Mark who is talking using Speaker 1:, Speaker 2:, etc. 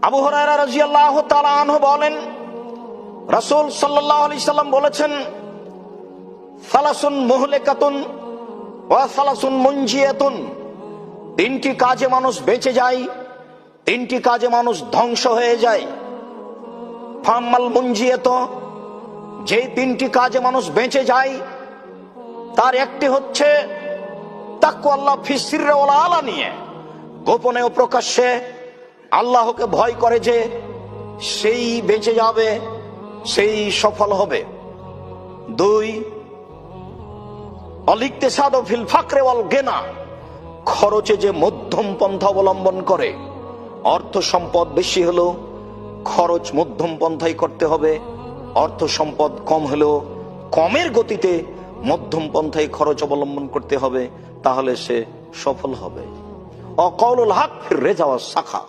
Speaker 1: আবু হুরায়রা রাদিয়াল্লাহু তাআলা আনহু বলেন, রাসূল সাল্লাল্লাহু আলাইহি সাল্লাম বলেছেন, সালাসুন মুহলিকাতুন ওয়া সালাসুন মুনজিয়াতুন, তিনটি কাজে মানুষ বেঁচে যায়, তিনটি কাজে মানুষ ধ্বংস হয়ে যায়। ফাম্মাল মুনজিয়াতু, যে তিনটি কাজে মানুষ বেঁচে যায় তার একটি হচ্ছে তাকওয়াল্লাহ ফি সিররি ওয়াল আলানিয়া, গোপনে ও প্রকাশ্যে আল্লাহকে ভয় করে যে সেই বেঁচে যাবে, সেই সফল হবে। দুই, অলিকতিসাদ ফিল ফাকরি ওয়াল গিনা, খরচে যে মধ্যম পন্থা অবলম্বন করে, অর্থ সম্পদ বেশি হলো খরচ মধ্যম পন্থায় করতে হবে, অর্থ সম্পদ কম হলেও কমের গতিতে মধ্যম পন্থায় খরচ অবলম্বন করতে হবে, তাহলে সে সফল হবে। অকাউলুল হক ফির রেজা ওয়াস সাখা,